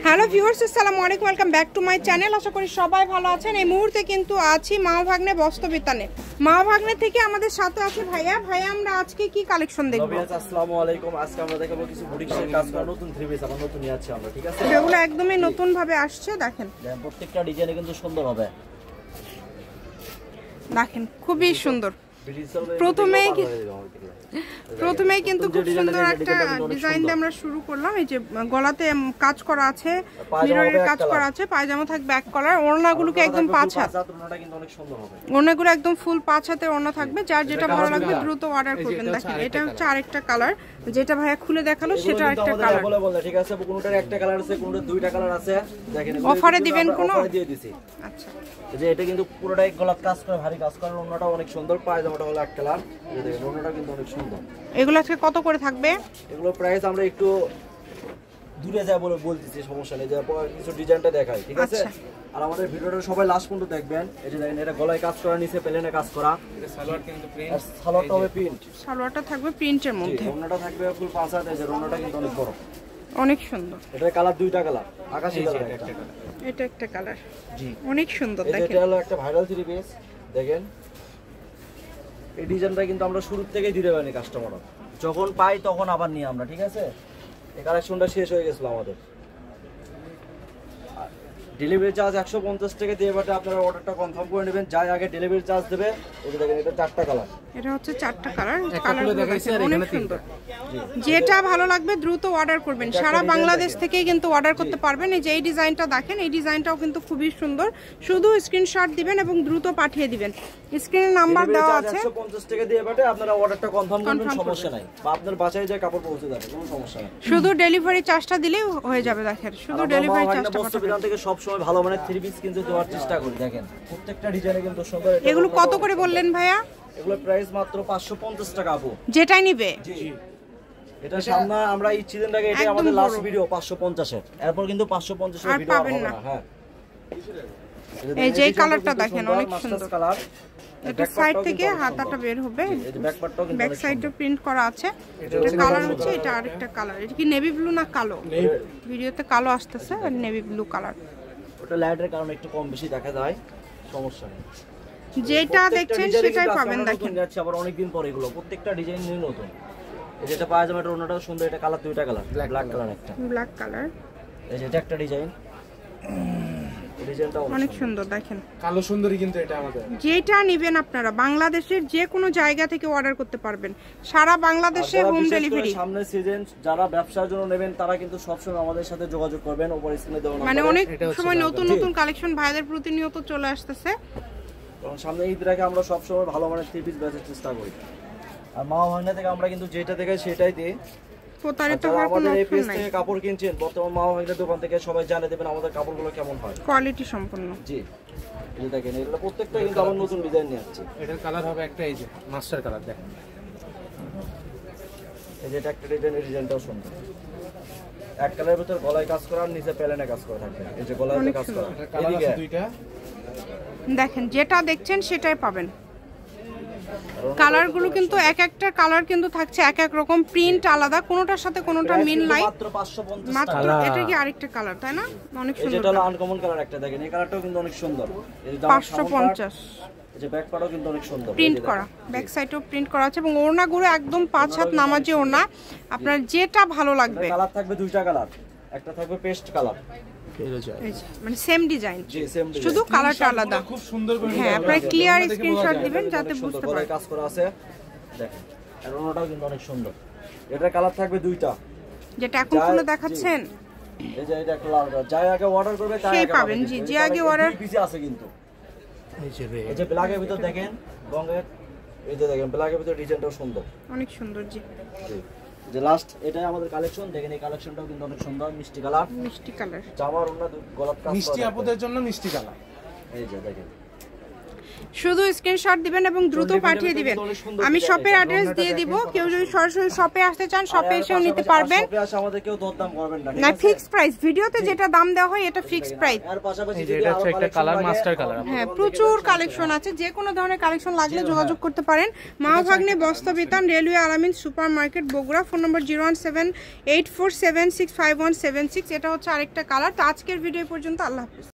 Hello viewers, আসসালামু আলাইকুম, welcome back to my channel. আশা করি সবাই ভালো আছেন। এই মুহূর্তে কিন্তু আছি মা ভাগ্নে বস্ত্রবিতানে। মা ভাগ্নে থেকে আমাদের সাথে আছে ভাইয়া। আমরা আজকে কি কালেকশন দেখব? আসসালামু আলাইকুম। আজকে আমরা দেখাবো কিছু বুটিকের কাজ করা নতুন থ্রি পিস, আমরা নতুন নিয়ে আসছি আমরা, ঠিক আছে? এগুলো একদমই নতুন ভাবে আসছে। দেখেন প্রত্যেকটা ডিজাইনে কিন্তু সুন্দর হবে। দেখেন খুবই সুন্দর। প্রথমেই কিন্তু খুব সুন্দর একটা ডিজাইন দিয়ে আমরা শুরু করলাম। এই যে গলাতে কাজ করা আছে, মিররের কাজ করা আছে, পায়জামা থাকবে এক কালার, ওড়নাগুলোকে একদম পাঁচ হাত, ওড়নাগুলো একদম ফুল পাঁচ হাতে ওড়না থাকবে। যার যেটা ভালো লাগবে দ্রুত অর্ডার করবেন। দেখেন এটা হচ্ছে আরেকটা কালার, যেটা ভাইয়া খুলে দেখালো সেটা আরেকটা কালার। ঠিক আছে, কোনটার একটা কালার আছে, কোনটার দুইটা কালার আছে। দেখেন অফারে দিবেন কোন? অফারে দিয়ে দিছি। আচ্ছা, যে এটা কিন্তু পুরোটাই গলাত কাজ করে, ভারী কাজ করে, ওড়নাটা অনেক সুন্দর, পায়জামাটা হলো এক কালার। এই দেখেন ওড়নাটা কিন্তু অনেক সুন্দর। এগুলো আজকে কত করে থাকবে? এগুলো প্রাইস আমরা একটু দূরে যায় বলতেছি, সমস্যা নেই, যে কিছু ডিজাইনটা দেখাই, ঠিক আছে? আর আমাদের ভিডিওটা সবাই লাস্ট পর্যন্ত দেখবেন। এই যে দেখেন এটা গলায় কাজ করা, নিচে প্লেনে কাজ করা, এটা সালোয়ার কিন্তু প্রিন্ট, আর সালোয়ারটা হবে প্রিন্ট, সালোয়ারটা থাকবে প্রিন্টের মধ্যে, ওড়নাটা থাকবে ফুল পাঁচ হাত। এই যে ওড়নাটা কিন্তু অনেক বড়, অনেক সুন্দর। এটার কালার দুইটা কালার, আকাশী কালার একটা, এটা একটা কালার, জি অনেক সুন্দর। দেখেন এটা হলো একটা ভাইরাল থ্রি পিস। দেখেন এই ডিজাইনটা কিন্তু আমরা শুরু থেকেই দিতে পারিনি কাস্টমার, যখন পাই তখন আবার নিই আমরা, ঠিক আছে? এই কালেকশনটা শেষ হয়ে গেছিল আমাদের। ডেলিভারি চার্জ 150 টাকা দিয়ে বাটে আপনারা অর্ডারটা কনফার্ম করে নেবেন। যাই আগে ডেলিভারি চার্জ দেবে। এই দেখেন এটা চারটা কালার, এটা হচ্ছে চারটা কালার, কালারগুলো দেখাইছি আর এখানে তিনটা। যেটা ভালো লাগবে দ্রুত অর্ডার করবেন। সারা বাংলাদেশ থেকেই কিন্তু অর্ডার করতে পারবেন। এই যে এই ডিজাইনটা দেখেন, এই ডিজাইনটাও কিন্তু খুবই সুন্দর। শুধু স্ক্রিনশট দিবেন এবং দ্রুত পাঠিয়ে দিবেন। স্ক্রিনে নাম্বার দেওয়া আছে। 150 টাকা দিয়ে বাটে আপনারা অর্ডারটা কনফার্ম করবেন, সমস্যা নাই, বা আপনার বাসায় যায় কাপড় পৌঁছে যাবে, কোনো সমস্যা নাই। শুধু ডেলিভারি চার্জটা দিলেই হয়ে যাবে। দেখেন শুধু ডেলিভারি চার্জটা পাঠাবেন। থেকে সব সময় ভালো মানের থ্রি পিস কিন্তু দেওয়ার চেষ্টা করি। দেখেন প্রত্যেকটা ডিজাইনে কিন্তু সুন্দর। এগুলো কত করে বললেন ভাইয়া? এগুলো প্রাইস মাত্র 550 টাকা আপু, যেটাই নিবে। জি, এটা সামনে আমরা এই সিজনটাকে, এটা আমাদের লাস্ট ভিডিও 550 এর, এরপর কিন্তু 550 এর ভিডিও হবে না। হ্যাঁ, এই যে কালারটা দেখেন অনেক সুন্দর কালার। এটা সাইড থেকে হাতাটা বের হবে, ব্যাক সাইডে প্রিন্ট করা আছে। এটা কালার হচ্ছে, এটা আরেকটা কালার। এটা কি নেভি ব্লু না কালো? ভিডিওতে কালো আসতেছে, আর নেভি ব্লু কালার। ওটা লাইটের কারণে একটু কম বেশি দেখা যায়, সমস্যা নেই। যেটা দেখছেন সেটাই পাবেন। দেখেন যাচ্ছে আবার অনেক দিন পরে, এগুলো প্রত্যেকটা ডিজাইন নিয়ে নতুন। এই যেটা পায়জামাটা ওনাটাও সুন্দর, এটা কালার দুইটা কালার, ব্ল্যাক কালার একটা, ব্ল্যাক কালার। এই যে এটা একটা ডিজাইন, ডিজাইনটা অনেক সুন্দর। দেখেন কালো সুন্দরী, কিন্তু এটা আমাদের যেটা নেবেন আপনারা বাংলাদেশের যে কোনো জায়গা থেকে অর্ডার করতে পারবেন। সারা বাংলাদেশে হোম ডেলিভারি। সামনে সিজন যারা ব্যবসার জন্য নেবেন তারা কিন্তু সবসময় আমাদের সাথে যোগাযোগ করবেন, উপর স্ক্রিনে দেওয়া মানে অনেক সময় নতুন নতুন কালেকশন ভাইদের প্রতিনিয়ত চলে আসতেছে। কারণ সামনে ঈদ রেখে আমরা সবসময় ভালো মানের থ্রি পিস বেচার চেষ্টা করি। আর মা ভাগ্নে থেকে আমরা কিন্তু যেটা থেকে সেটাই দিই, প্রতারিত হওয়ার কোনো অপশন নাই। কাপড় কিনছেন বর্তমান মা ভাগ্নের দোকান থেকে, সবাই জানে দেবেন আমাদের কাপড়গুলো কেমন হয়, কোয়ালিটি সম্পন্ন। জি, এই দেখেন এগুলো প্রত্যেকটা কিন্তু আমরা নতুন ডিজাইন নিয়ে আসছি। এটার কালার হবে একটা, এই যে মাস্টার কালার। দেখেন এই যে এটা একটা ডিজাইন, এই ডিজাইনটাও সুন্দর। এক কালারের ভিতর গলায় কাজ করা, আর নিচে প্লেনে কাজ করা থাকবে। এই যে গলায় কাজ করা, কালার আছে দুইটা। দেখেন যেটা দেখছেন সেটাই পাবেন। কালারগুলো কিন্তু এক একটা কালার কিন্তু থাকছে এক এক রকম, প্রিন্ট আলাদা, কোনোটার সাথে কোনোটা মিল নাই। মাত্র 550 মাত্র। এটা কি আরেকটা কালার, তাই না? অনেক সুন্দর। এটা হলো আনকমন কালার একটা, দেখেন এই কালারটাও কিন্তু অনেক সুন্দর। এই যে 550, এই যে ব্যাক পার্টও কিন্তু অনেক সুন্দর, প্রিন্ট করা, ব্যাক সাইডেও প্রিন্ট করা আছে, এবং ওড়নাগুলো একদম পাঁচ হাত নামাজি ওড়না। আপনার যেটা ভালো লাগবে। কালার থাকবে দুইটা কালার, একটা থাকবে পেস্ট কালার, মানে সেম ডিজাইন, জি সেম ডিজাইন, শুধু কালারটা আলাদা। খুব সুন্দর করে, হ্যাঁ আপনারা ক্লিয়ার স্ক্রিনশট দিবেন যাতে বুঝতে পারেন। কাজ করা আছে দেখেন, আর ওনাটাও কিন্তু অনেক সুন্দর। এটার কালার থাকবে দুইটা, যেটা এখন খুলে দেখাচ্ছেন। এই যে এটা একটা লাল কালার, যাই আগে অর্ডার করবে তাই সেই পাবেন। জি, যে আগে অর্ডার পিছে আছে কিন্তু। এই যে ব্ল্যাকের ভিতর দেখেন রঙের, এই যে দেখেন ব্ল্যাকের ভিতর ডিজাইনটাও সুন্দর, অনেক সুন্দর। জি, যে লাস্ট এটাই আমাদের কালেকশন। দেখেন এই কালেকশনটাও কিন্তু অনেক সুন্দর, মিষ্টি কালার, মিষ্টি কালার। জামার ওন্না গলাপ কাজ, মিষ্টি আপুদের জন্য মিষ্টি কালার। এই যে দেখেন শুধু স্ক্রিনশট দিবেন এবং দ্রুত পাঠিয়ে দিবেন। আমি শপের অ্যাড্রেস দিয়ে দিব, কেউ যদি সরাসরি শপে আসতে চান শপে এসেও নিতে পারবেন। শপে আসে আমাদের কেউ দরদাম করবেন না, না ফিক্স প্রাইস, ভিডিওতে যেটা দাম দেওয়া হয় এটা ফিক্স প্রাইস। আর পাশাপাশি এই যে এটা হচ্ছে একটা কালার মাস্টার কালার। হ্যাঁ প্রচুর কালেকশন আছে, যে কোনো ধরনের কালেকশন লাগলে যোগাযোগ করতে পারেন। মাহভাগ্নে বস্ত্রবিতান, রেলওয়ে আলামিন সুপার মার্কেট, বগুড়া। ফোন নম্বর 01784765176। এটা হচ্ছে আরেকটা কালার। তো আজকের ভিডিও পর্যন্ত, আল্লাহ হাফেজ।